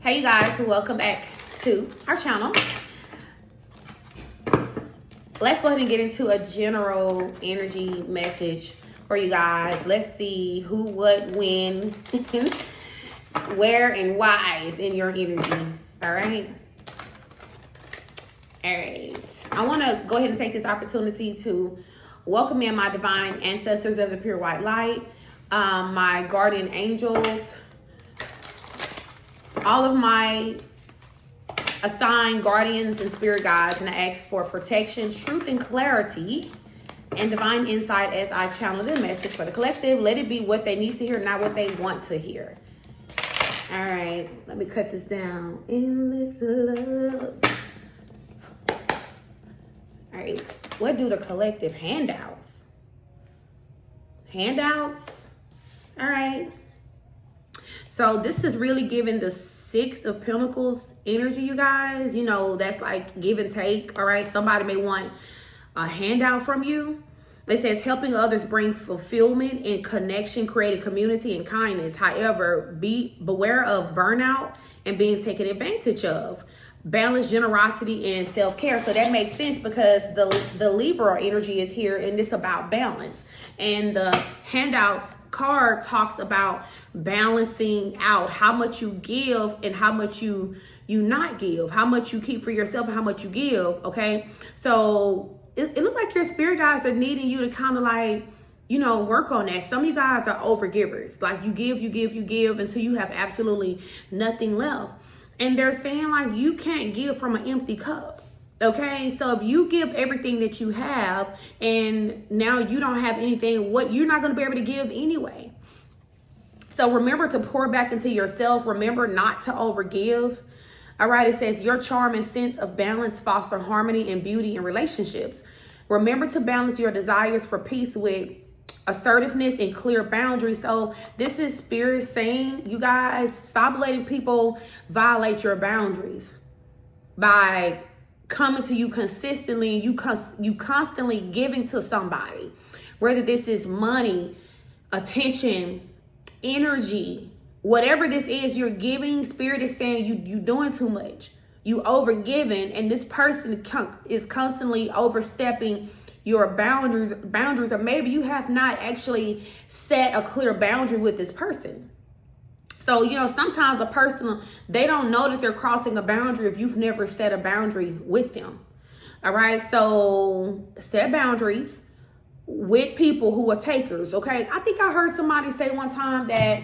Hey you guys, welcome back to our channel. Let's go ahead and get into a general energy message for you guys. Let's see who, what, when, where, and why is in your energy. All right. All right. I want to go ahead and take this opportunity to welcome in my divine ancestors of the pure white light, my guardian angels, all of my assigned guardians and spirit guides, and I ask for protection, truth, and clarity, and divine insight as I channel the message for the collective. Let it be what they need to hear, not what they want to hear. All right, let me cut this down. Endless love. All right, what do the collective handouts? Handouts? All right. So this is really giving the Six of Pentacles energy, you guys. You know, that's like give and take, all right? Somebody may want a handout from you. It says helping others bring fulfillment and connection, creating community and kindness. However, beware of burnout and being taken advantage of. Balance, generosity, and self-care. So that makes sense because the Libra energy is here and it's about balance. And the handouts card talks about balancing out how much you give and how much you not give, how much you keep for yourself and how much you give. Okay, so it looks like your spirit guides are needing you to kind of like, you know, work on that. Some of you guys are over givers, like you give until you have absolutely nothing left. And they're saying like you can't give from an empty cup. Okay, so if you give everything that you have and now you don't have anything, what you're not going to be able to give anyway. So remember to pour back into yourself. Remember not to overgive. All right, it says your charm and sense of balance foster harmony and beauty in relationships. Remember to balance your desires for peace with assertiveness and clear boundaries. So this is spirit saying, you guys, stop letting people violate your boundaries by coming to you consistently, you constantly giving to somebody, whether this is money, attention, energy, whatever this is you're giving. Spirit is saying you doing too much, you over giving, and this person is constantly overstepping your boundaries, or maybe you have not actually set a clear boundary with this person. So, you know, sometimes a person, they don't know that they're crossing a boundary if you've never set a boundary with them. All right. So set boundaries with people who are takers. Okay. I think I heard somebody say one time that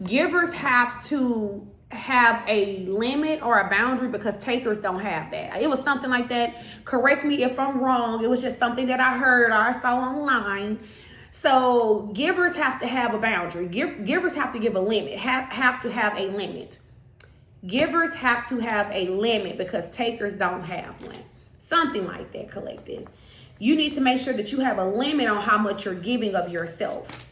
givers have to have a limit or a boundary because takers don't have that. It was something like that. Correct me if I'm wrong. It was just something that I heard or I saw online. So givers have to have a boundary. Givers have to give a limit, have to have a limit. Givers have to have a limit because takers don't have one. Something like that, collective. You need to make sure that you have a limit on how much you're giving of yourself.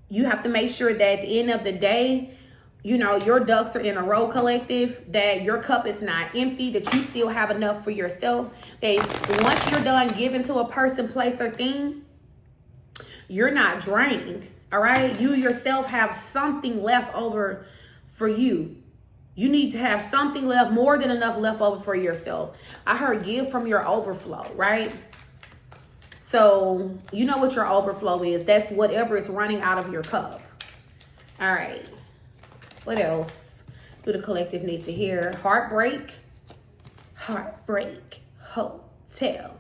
You have to make sure that at the end of the day, you know, your ducks are in a row, collective, that your cup is not empty, that you still have enough for yourself. That once you're done giving to a person, place, or thing, you're not drained, all right? You yourself have something left over for you. You need to have something left, more than enough left over for yourself. I heard give from your overflow, right? So you know what your overflow is. That's whatever is running out of your cup. All right. What else do the collective need to hear? Heartbreak. Heartbreak Hotel.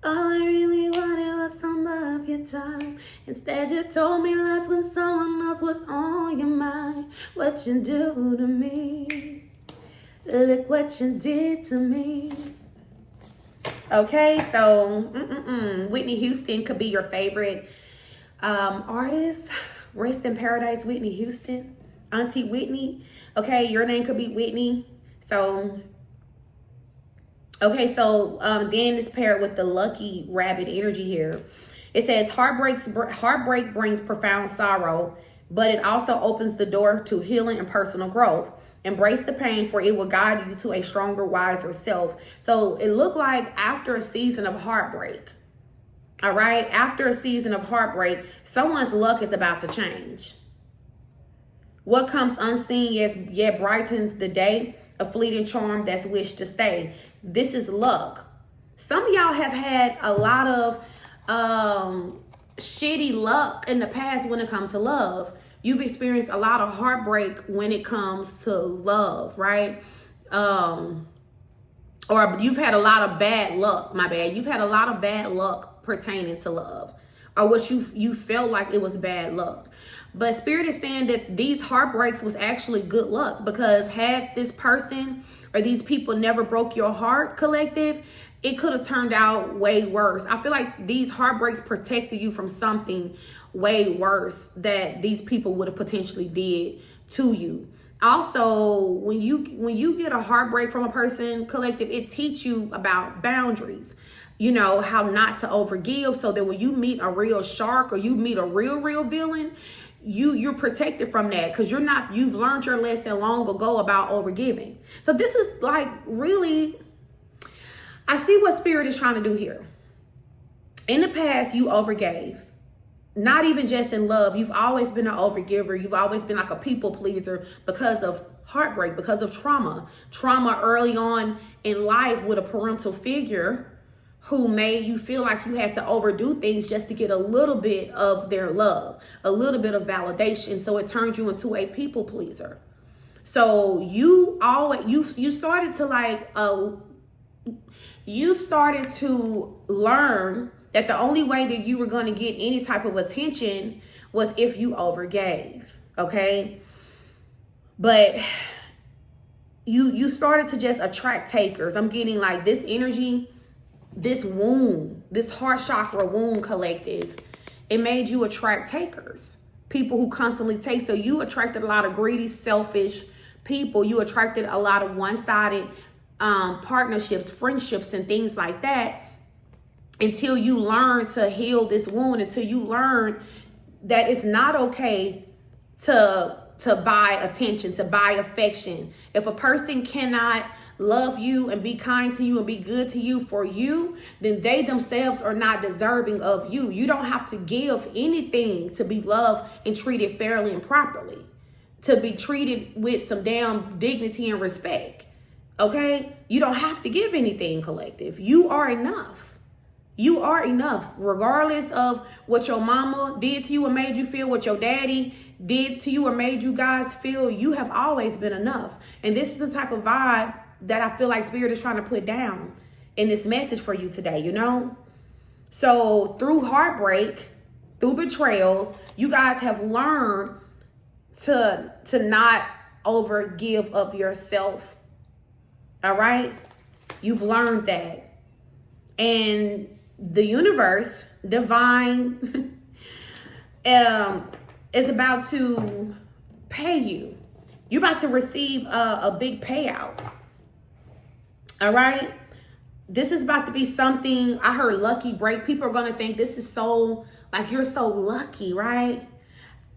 All I really wanted was some of your time. Instead, you told me lies when someone else was on your mind. What you do to me? Look what you did to me. Okay, so Whitney Houston could be your favorite artist. Rest in paradise, Whitney Houston. Auntie Whitney. Okay, your name could be Whitney. So okay, so then it's paired with the lucky rabbit energy here. It says heartbreak brings profound sorrow, but it also opens the door to healing and personal growth. Embrace the pain, for it will guide you to a stronger, wiser self. So it looked like after a season of heartbreak, all right, after a season of heartbreak, someone's luck is about to change. What comes unseen yet brightens the day, a fleeting charm that's wished to stay. This is luck. Some of y'all have had a lot of shitty luck in the past when it comes to love. You've experienced a lot of heartbreak when it comes to love, right? Or you've had a lot of bad luck, my bad. You've had a lot of bad luck pertaining to love, or what you felt like it was bad luck. But Spirit is saying that these heartbreaks was actually good luck, because had this person or these people never broke your heart, collective, it could have turned out way worse. I feel like these heartbreaks protected you from something way worse that these people would have potentially did to you. Also, when you get a heartbreak from a person, collective, it teaches you about boundaries. You know, how not to overgive, so that when you meet a real shark or you meet a real villain, you're protected from that, because you've learned your lesson long ago about overgiving. So this is like really, I see what Spirit is trying to do here. In the past, you overgave. Not even just in love. You've always been an overgiver. You've always been like a people pleaser because of heartbreak, because of trauma. Trauma early on in life with a parental figure who made you feel like you had to overdo things just to get a little bit of their love, a little bit of validation. So it turned you into a people pleaser. So you started to learn that the only way that you were going to get any type of attention was if you overgave, okay? But you started to just attract takers. I'm getting like this energy, this wound, this heart chakra wound, collective, it made you attract takers, people who constantly take. So you attracted a lot of greedy, selfish people. You attracted a lot of one-sided partnerships, friendships, and things like that, until you learn to heal this wound, until you learn that it's not okay to buy attention, to buy affection. If a person cannot love you and be kind to you and be good to you for you, then they themselves are not deserving of you. You don't have to give anything to be loved and treated fairly and properly, to be treated with some damn dignity and respect. Okay? You don't have to give anything, collective. You are enough. You are enough, regardless of what your mama did to you and made you feel, what your daddy did to you or made you guys feel. You have always been enough. And this is the type of vibe that I feel like Spirit is trying to put down in this message for you today, you know? So through heartbreak, through betrayals, you guys have learned to not overgive of yourself. All right? You've learned that. And the universe, divine, is about to pay you. You're about to receive a big payout. All right? This is about to be something. I heard lucky break. People are going to think this is so, like, you're so lucky, right?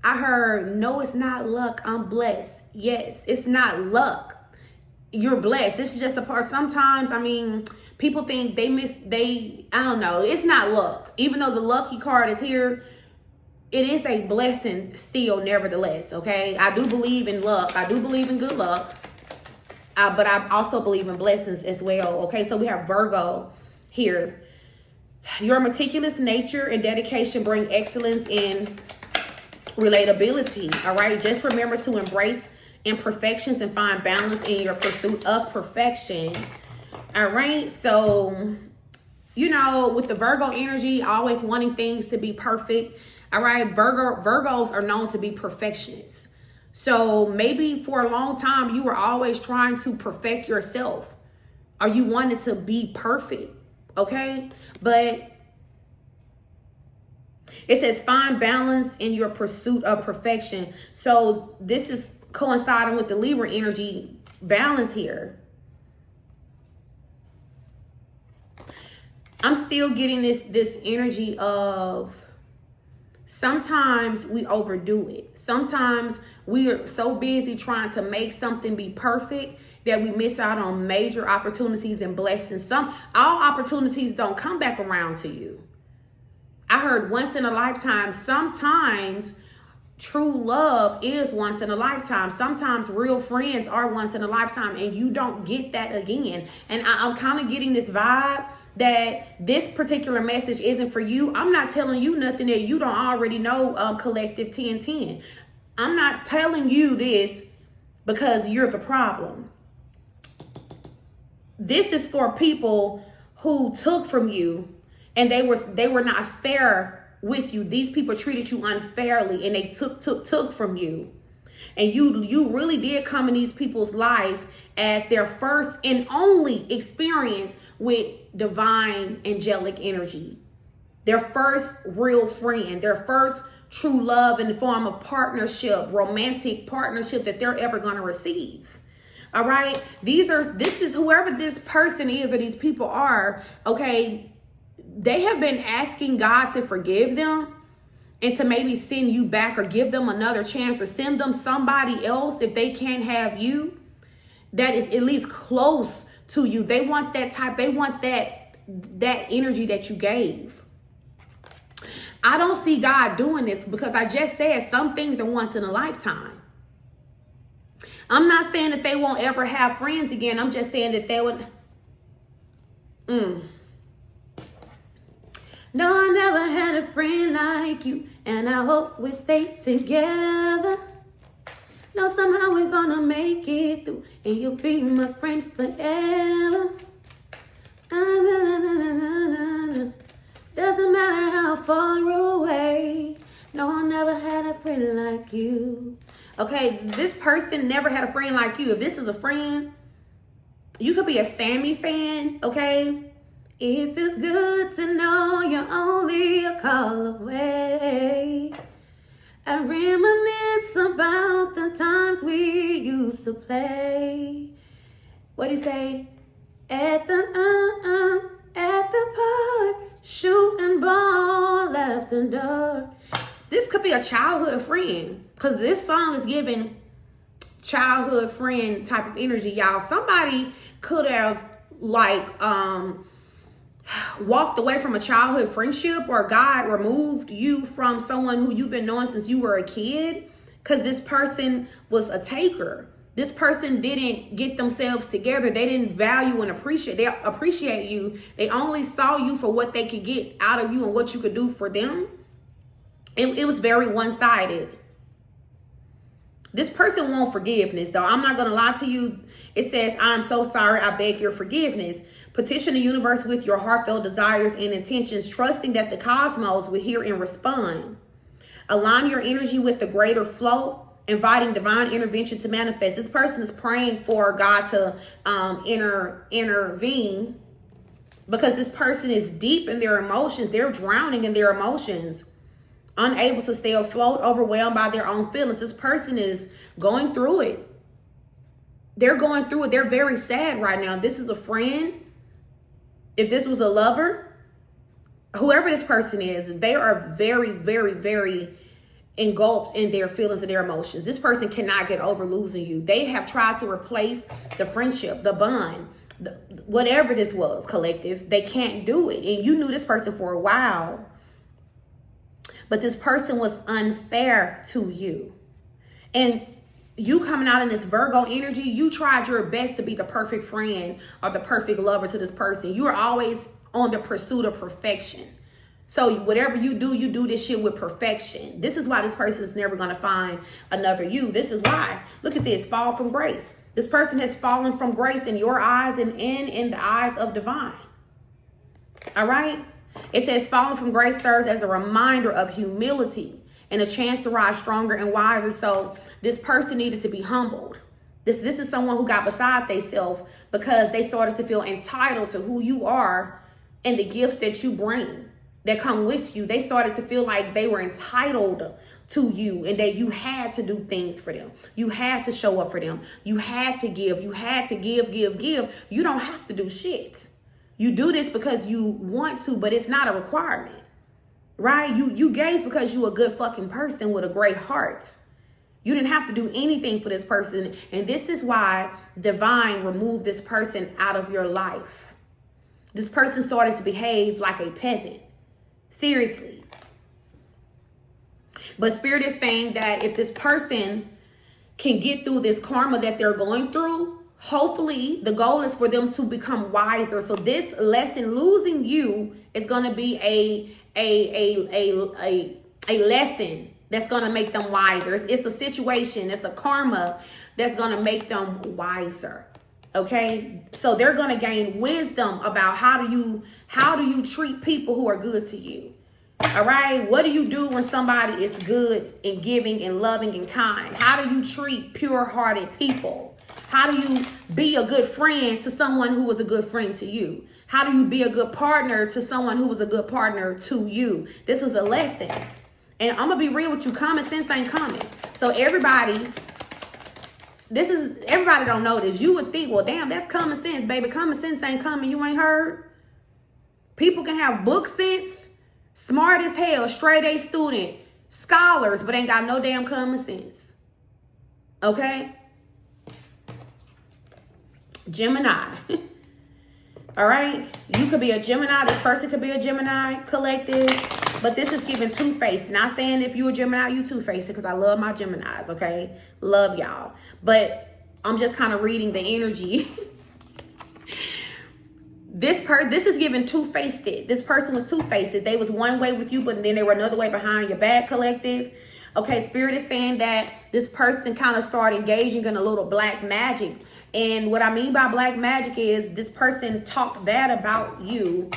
I heard, no, it's not luck. I'm blessed. Yes, it's not luck. You're blessed. This is just a part. Sometimes, I mean, people think I don't know. It's not luck. Even though the lucky card is here, it is a blessing still, nevertheless, okay? I do believe in luck. I do believe in good luck. But I also believe in blessings as well, okay? So we have Virgo here. Your meticulous nature and dedication bring excellence in relatability, all right? Just remember to embrace imperfections and find balance in your pursuit of perfection. All right, so you know, with the Virgo energy, always wanting things to be perfect. All right, Virgos are known to be perfectionists. So maybe for a long time you were always trying to perfect yourself, or you wanted to be perfect. Okay, but it says find balance in your pursuit of perfection. So this is coinciding with the Libra energy balance here. I'm still getting this energy of sometimes we overdo it. Sometimes we are so busy trying to make something be perfect that we miss out on major opportunities and blessings. All opportunities don't come back around to you. I heard once in a lifetime. Sometimes true love is once in a lifetime. Sometimes real friends are once in a lifetime, and you don't get that again. And I'm kind of getting this vibe that this particular message isn't for you. I'm not telling you nothing that you don't already know, Collective 1010. I'm not telling you this because you're the problem. This is for people who took from you and they were not fair with you. These people treated you unfairly and they took from you. And you really did come in these people's life as their first and only experience with divine angelic energy. Their first real friend, their first true love in the form of partnership, romantic partnership that they're ever going to receive. All right. This is whoever this person is or these people are. Okay. They have been asking God to forgive them and to maybe send you back or give them another chance or send them somebody else if they can't have you that is at least close to you. They want that type. They want that energy that you gave. I don't see God doing this because I just said some things are once in a lifetime. I'm not saying that they won't ever have friends again. I'm just saying that they would. No, I never had a friend like you, and I hope we stay together. No, somehow we're gonna make it through, and you'll be my friend forever. Doesn't matter how far away. No, I never had a friend like you. Okay, this person never had a friend like you. If this is a friend, you could be a Sammy fan, okay? It feels good to know you're only a call away. I reminisce about the times we used to play. What'd he say? At the park, shooting ball after dark. This could be a childhood friend because this song is giving childhood friend type of energy, y'all. Somebody could have walked away from a childhood friendship, or God removed you from someone who you've been knowing since you were a kid because this person was a taker. This person didn't get themselves together. They didn't value and appreciate you. They only saw you for what they could get out of you and what you could do for them. It was very one-sided. This person wants forgiveness, though. I'm not going to lie to you. It says, I'm so sorry. I beg your forgiveness. Petition the universe with your heartfelt desires and intentions, trusting that the cosmos will hear and respond. Align your energy with the greater flow, inviting divine intervention to manifest. This person is praying for God to intervene because this person is deep in their emotions. They're drowning in their emotions, unable to stay afloat, overwhelmed by their own feelings. This person is going through it. They're going through it. They're very sad right now. This is a friend. If this was a lover, whoever this person is, they are very, very, very engulfed in their feelings and their emotions. This person cannot get over losing you. They have tried to replace the friendship, the bond, whatever this was, collective. They can't do it. And you knew this person for a while. But this person was unfair to you. And you coming out in this Virgo energy, you tried your best to be the perfect friend or the perfect lover to this person. You are always on the pursuit of perfection. So whatever you do this shit with perfection. This is why this person is never going to find another you. This is why. Look at this, fall from grace. This person has fallen from grace in your eyes and in the eyes of divine. All right? It says falling from grace serves as a reminder of humility and a chance to rise stronger and wiser. So this person needed to be humbled. This is someone who got beside themselves because they started to feel entitled to who you are and the gifts that you bring that come with you. They started to feel like they were entitled to you and that you had to do things for them. You had to show up for them. You had to give. You had to give. You don't have to do shit. You do this because you want to, but it's not a requirement, right? You gave because you a good fucking person with a great heart. You didn't have to do anything for this person. And this is why divine removed this person out of your life. This person started to behave like a peasant. Seriously. But Spirit is saying that if this person can get through this karma that they're going through, hopefully the goal is for them to become wiser. So this lesson, losing you, is going to be a lesson that's going to make them wiser. It's a situation, it's a karma that's going to make them wiser. Okay, so they're going to gain wisdom about how do you treat people who are good to you. All right, what do you do when somebody is good and giving and loving and kind? How do you treat pure-hearted people? How do you be a good friend to someone who was a good friend to you? How do you be a good partner to someone who was a good partner to you? This is a lesson. And I'm going to be real with you. Common sense ain't coming. So everybody don't know this. You would think, well, damn, that's common sense, baby. Common sense ain't coming. You ain't heard? People can have book sense, smart as hell, straight A student, scholars, but ain't got no damn common sense. Okay? Gemini. All right? You could be a Gemini. This person could be a Gemini collective. But this is giving two-faced. Not saying if you a Gemini, you two-faced, because I love my Geminis, okay? Love y'all. But I'm just kind of reading the energy. This is giving two-faced. This person was two-faced. They was one way with you, but then they were another way behind your back, collective. Okay, Spirit is saying that this person kind of started engaging in a little black magic. And what I mean by black magic is this person talked bad about you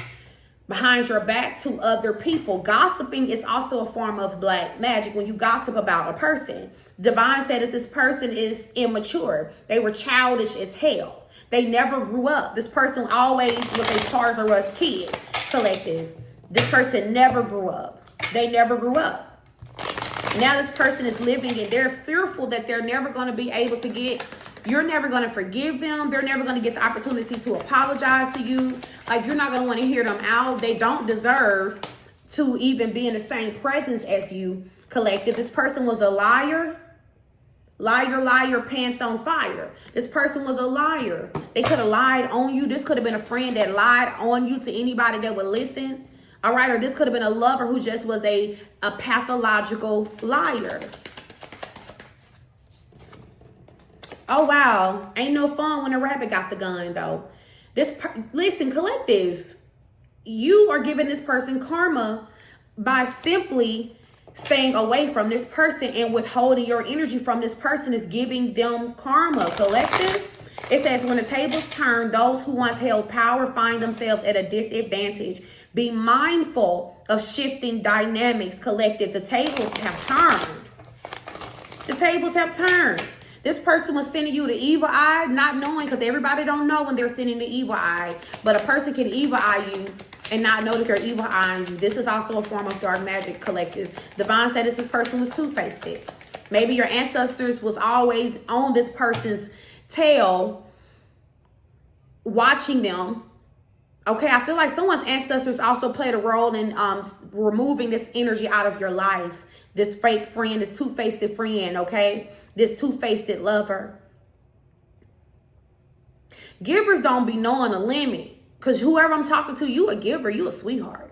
behind your back to other people. Gossiping is also a form of black magic when you gossip about a person. Divine said that this person is immature. They were childish as hell. They never grew up. This person always was a Tarzan Us kid, collective. This person never grew up. They never grew up. Now this person is living and they're fearful that they're never going to be able to get, you're never going to forgive them. They're never going to get the opportunity to apologize to you. Like, you're not going to want to hear them out. They don't deserve to even be in the same presence as you, collective. This person was a liar. Liar, pants on fire. This person was a liar. They could have lied on you. This could have been a friend that lied on you to anybody that would listen. All right, or this could have been a lover who just was a pathological liar. Oh, wow. Ain't no fun when a rabbit got the gun, though. Listen, collective, you are giving this person karma by simply staying away from this person, and withholding your energy from this person is giving them karma, collective. It says, when the tables turn, those who once held power find themselves at a disadvantage. Be mindful of shifting dynamics, collective. The tables have turned. The tables have turned. This person was sending you the evil eye, not knowing, because everybody don't know when they're sending the evil eye. But a person can evil eye you and not know that they're evil eyeing you. This is also a form of dark magic, collective. Divine said that this person was two-faced. Maybe your ancestors was always on this person's tail, watching them. Okay, I feel like someone's ancestors also played a role in removing this energy out of your life. This fake friend, this two-faced friend, okay? This two-faced lover. Givers don't be knowing a limit. Because whoever I'm talking to, you a giver. You a sweetheart.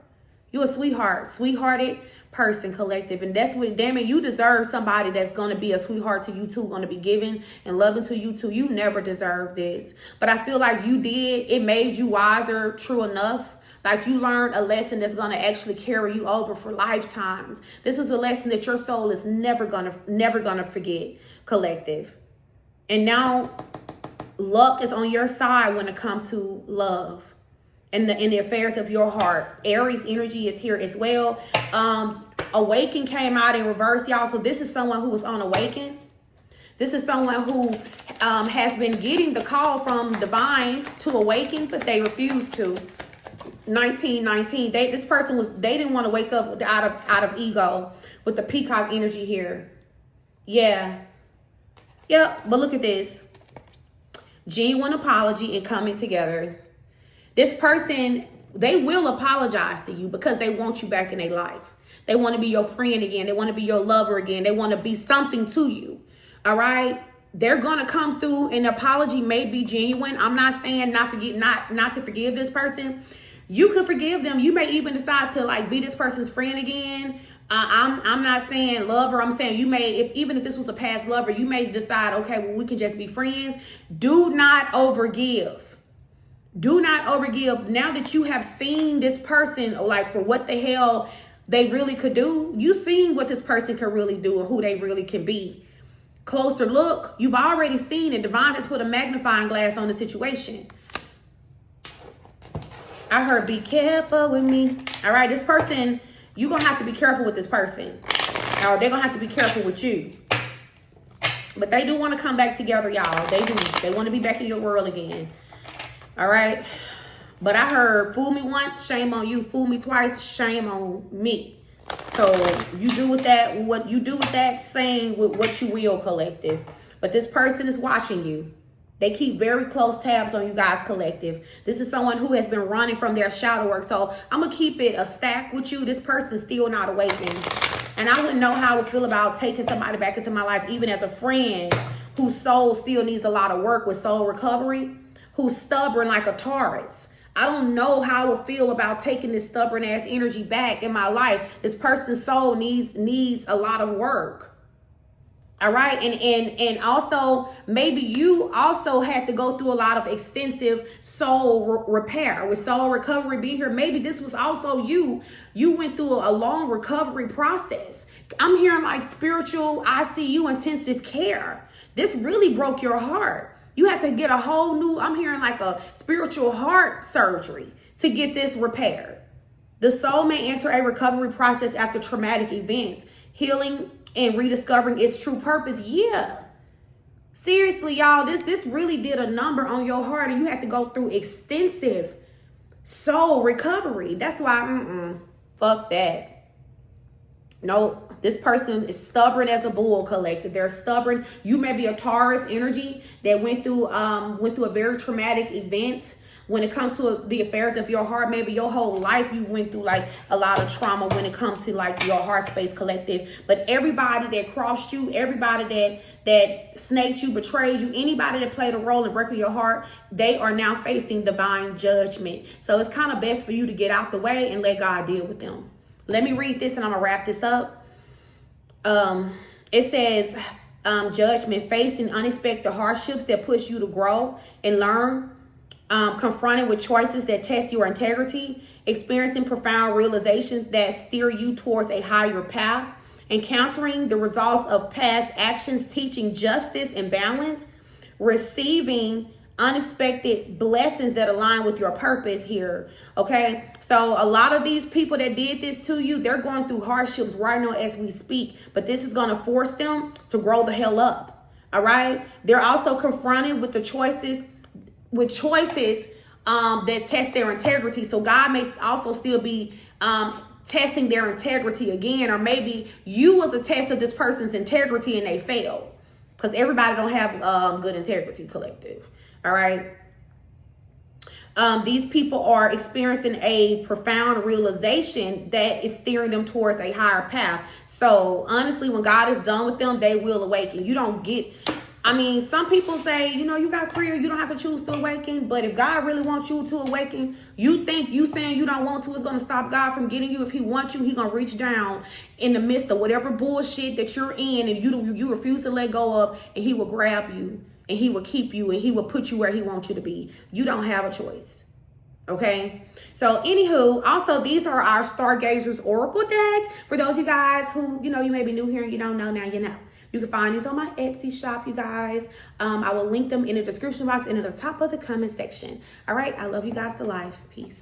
You a sweetheart. Sweethearted person, collective. And that's what, damn it, you deserve somebody that's going to be a sweetheart to you too. Going to be giving and loving to you too. You never deserve this. But I feel like you did. It made you wiser, true enough. Like you learned a lesson that's going to actually carry you over for lifetimes. This is a lesson that your soul is never gonna forget, collective. And now luck is on your side when it comes to love and the affairs of your heart. Aries energy is here as well. Awaken came out in reverse, y'all. So this is someone who was on Awaken. This is someone who has been getting the call from Divine to awaken, but they refused to. 1919. This person they didn't want to wake up out of ego with the peacock energy here. Yeah. Yep. But look at this. Genuine apology and coming together. This person, they will apologize to you because they want you back in their life. They want to be your friend again. They want to be your lover again. They want to be something to you. All right. They're going to come through. An apology may be genuine. I'm not saying not to forgive this person. You could forgive them. You may even decide to like be this person's friend again. I'm not saying lover. I'm saying you may, even if this was a past lover, you may decide, okay, well, we can just be friends. Do not overgive. Do not overgive. Now that you have seen this person, like, for what the hell they really could do, you seen what this person could really do and who they really can be. Closer look, you've already seen it. Divine has put a magnifying glass on the situation. I heard be careful with me. All right, this person, you're going to have to be careful with this person. Or they're going to have to be careful with you. But they do want to come back together, y'all. They do. They want to be back in your world again. All right. But I heard, fool me once, shame on you. Fool me twice, shame on me. So you do with that what you do with that saying with what you will, collective. But this person is watching you. They keep very close tabs on you guys, collective. This is someone who has been running from their shadow work. So I'm going to keep it a stack with you. This person's still not awakened. And I wouldn't know how I would feel about taking somebody back into my life, even as a friend whose soul still needs a lot of work with soul recovery, who's stubborn like a Taurus. I don't know how I would feel about taking this stubborn ass energy back in my life. This person's soul needs a lot of work. All right. And also maybe you also had to go through a lot of extensive soul repair with soul recovery being here. Maybe this was also you went through a long recovery process. I'm hearing like spiritual ICU intensive care. This really broke your heart. You have to get a whole new, I'm hearing like a spiritual heart surgery to get this repaired. The soul may enter a recovery process after traumatic events, healing and rediscovering its true purpose. Yeah. Seriously, y'all, this really did a number on your heart, and you have to go through extensive soul recovery. That's why, fuck that. No, this person is stubborn as a bull, collective. They're stubborn. You may be a Taurus energy that went through a very traumatic event. When it comes to the affairs of your heart, maybe your whole life you went through like a lot of trauma when it comes to like your heart space, collective. But everybody that crossed you, everybody that snaked you, betrayed you, anybody that played a role in breaking your heart, they are now facing divine judgment. So it's kind of best for you to get out the way and let God deal with them. Let me read this and I'm gonna wrap this up. It says, judgment, facing unexpected hardships that push you to grow and learn. Confronted with choices that test your integrity, experiencing profound realizations that steer you towards a higher path, encountering the results of past actions, teaching justice and balance, receiving unexpected blessings that align with your purpose here. Okay, so a lot of these people that did this to you, they're going through hardships right now as we speak, but this is going to force them to grow the hell up. All right, they're also confronted with the choices that test their integrity. So God may also still be testing their integrity again, or maybe you was a test of this person's integrity and they failed, because everybody don't have good integrity, collective. All right. These people are experiencing a profound realization that is steering them towards a higher path. So honestly, when God is done with them, they will awaken. You don't get, I mean, some people say, you know, you got free, or you don't have to choose to awaken. But if God really wants you to awaken, you think you saying you don't want to is going to stop God from getting you. If he wants you, he's going to reach down in the midst of whatever bullshit that you're in and you refuse to let go of, and he will grab you and he will keep you and he will put you where he wants you to be. You don't have a choice. Okay. So anywho, also these are our Stargazers Oracle deck. For those of you guys who, you know, you may be new here and you don't know, now you know. You can find these on my Etsy shop, you guys. I will link them in the description box and at the top of the comment section. All right. I love you guys to life. Peace.